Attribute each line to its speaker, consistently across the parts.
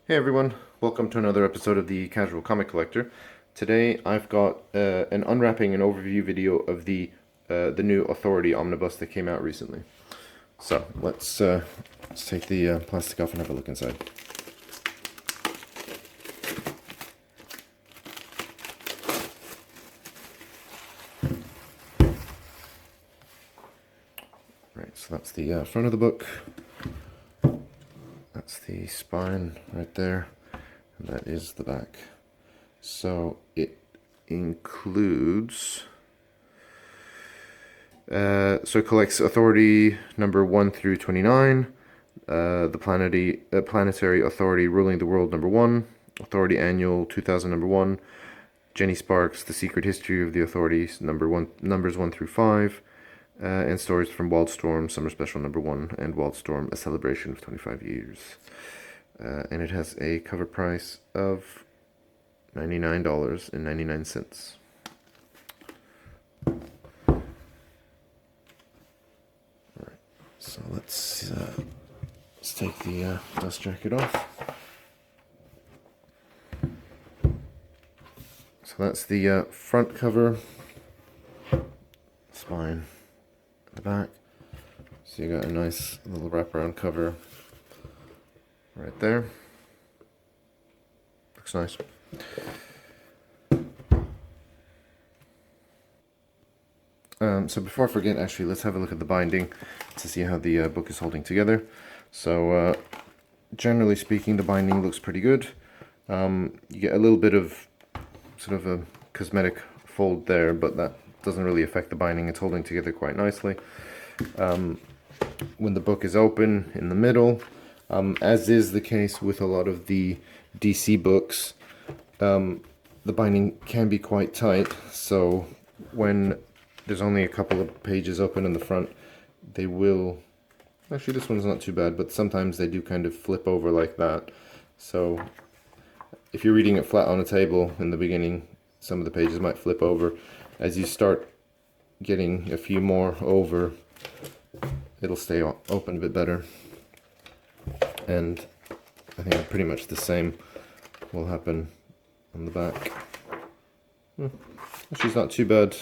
Speaker 1: Hey everyone, welcome to another episode of the Casual Comic Collector. Today I've got an unwrapping and overview video of the new Authority Omnibus that came out recently. So let's take the plastic off and have a look inside. Right, so that's the front of the book. That's the spine right there, and that is the back. So it includes, so it collects Authority number 1 through 29, the Planetary Authority Ruling the World number 1, Authority Annual 2000 number 1, Jenny Sparks, The Secret History of the Authorities numbers 1 through 5, and stories from Wildstorm, Summer Special number 1, and Wildstorm, A Celebration of 25 Years. And it has a cover price of $99.99. Alright, so let's take the dust jacket off. So that's the front cover, spine, the back. So you got a nice little wraparound cover right there. Looks nice. So before I forget, actually, let's have a look at the binding to see how the book is holding together. So generally speaking, the binding looks pretty good. You get a little bit of sort of a cosmetic fold there, but that doesn't really affect the binding. It's holding together quite nicely. When the book is open in the middle, as is the case with a lot of the DC books, the binding can be quite tight, so when there's only a couple of pages open in the front, they will, actually this one's not too bad, but sometimes they do kind of flip over like that. So if you're reading it flat on a table in the beginning, some of the pages might flip over. As you start getting a few more over, it'll stay open a bit better. And I think pretty much the same will happen on the back. Actually, it's not too bad.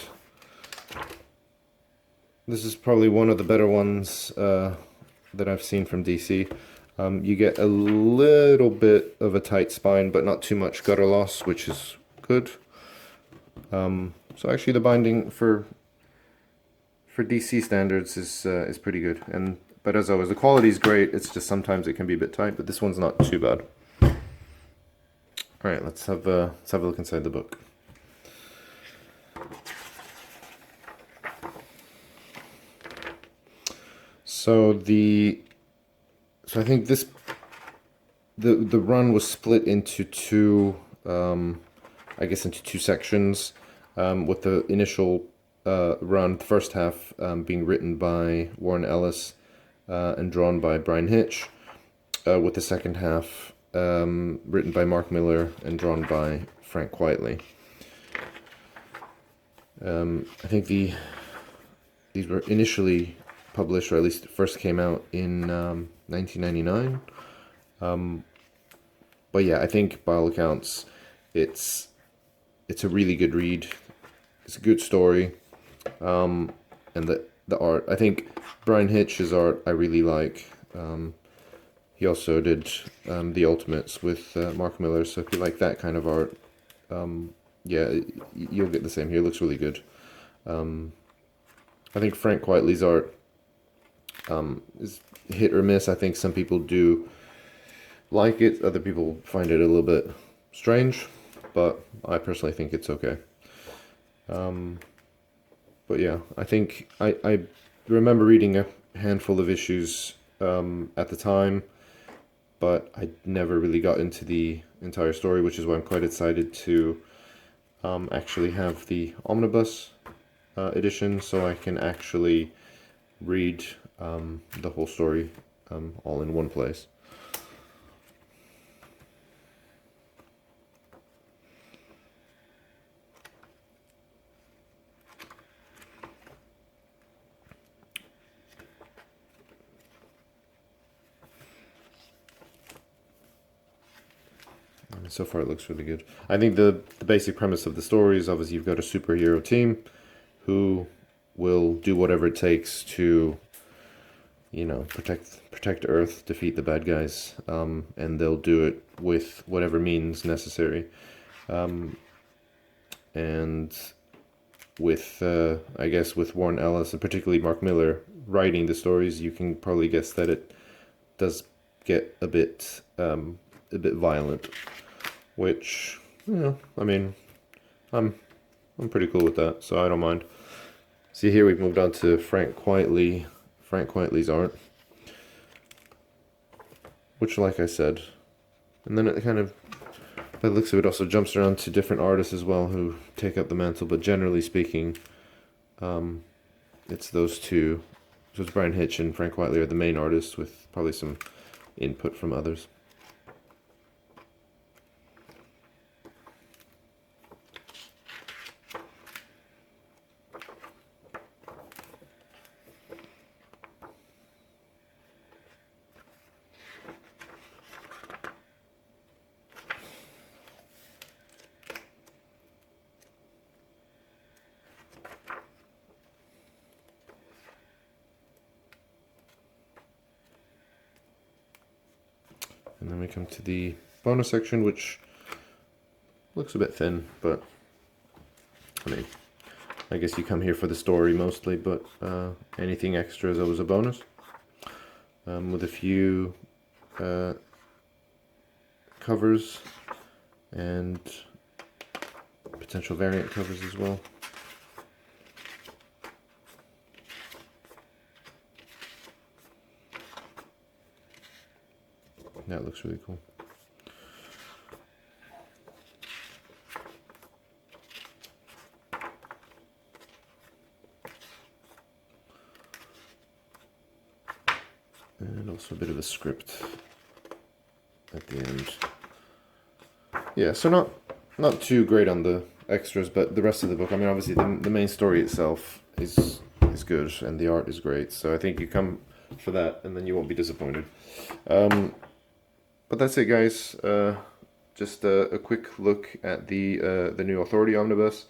Speaker 1: This is probably one of the better ones that I've seen from DC. You get a little bit of a tight spine, but not too much gutter loss, which is good. So actually, the binding for DC standards is pretty good. But as always, the quality is great. It's just sometimes it can be a bit tight, but this one's not too bad. All right, let's have a look inside the book. So I think the run was split into two, I guess into two sections, with the initial run, the first half being written by Warren Ellis and drawn by Brian Hitch, with the second half written by Mark Millar and drawn by Frank Quitely. I think these were initially published, or at least first came out in 1999. But yeah, I think by all accounts, it's a really good read. It's a good story, and the art. I think Brian Hitch's art I really like. He also did the Ultimates with Mark Millar, so if you like that kind of art, yeah, you'll get the same here. It looks really good. I think Frank Quitely's art is hit or miss. I think some people do like it, other people find it a little bit strange, but I personally think it's okay. But yeah, I think I remember reading a handful of issues at the time, but I never really got into the entire story, which is why I'm quite excited to actually have the omnibus edition, so I can actually read the whole story all in one place. So far it looks really good. I think the basic premise of the story is obviously you've got a superhero team who will do whatever it takes to, you know, protect Earth, defeat the bad guys, and they'll do it with whatever means necessary. And with, I guess, with Warren Ellis and particularly Mark Miller writing the stories, you can probably guess that it does get a bit violent, which, you know, I mean, I'm pretty cool with that, so I don't mind. See, here we've moved on to Frank Quitely's art, which, like I said, and then it kind of, by the looks of it, also jumps around to different artists as well who take up the mantle, but generally speaking, it's those two. So it's Brian Hitch and Frank Quitely are the main artists, with probably some input from others. And then we come to the bonus section, which looks a bit thin, but I mean, I guess you come here for the story mostly, but anything extra is always a bonus. With a few covers and potential variant covers as well. That looks really cool. And also a bit of a script at the end. Yeah, so not too great on the extras, but the rest of the book, I mean, obviously the main story itself is good, and the art is great, so I think you come for that, and then you won't be disappointed. But that's it, guys. Just a quick look at the new Authority Omnibus.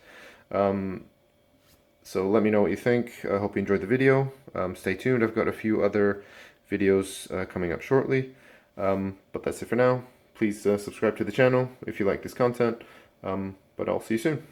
Speaker 1: So let me know what you think. I hope you enjoyed the video. Stay tuned. I've got a few other videos coming up shortly. But that's it for now. Please subscribe to the channel if you like this content. But I'll see you soon.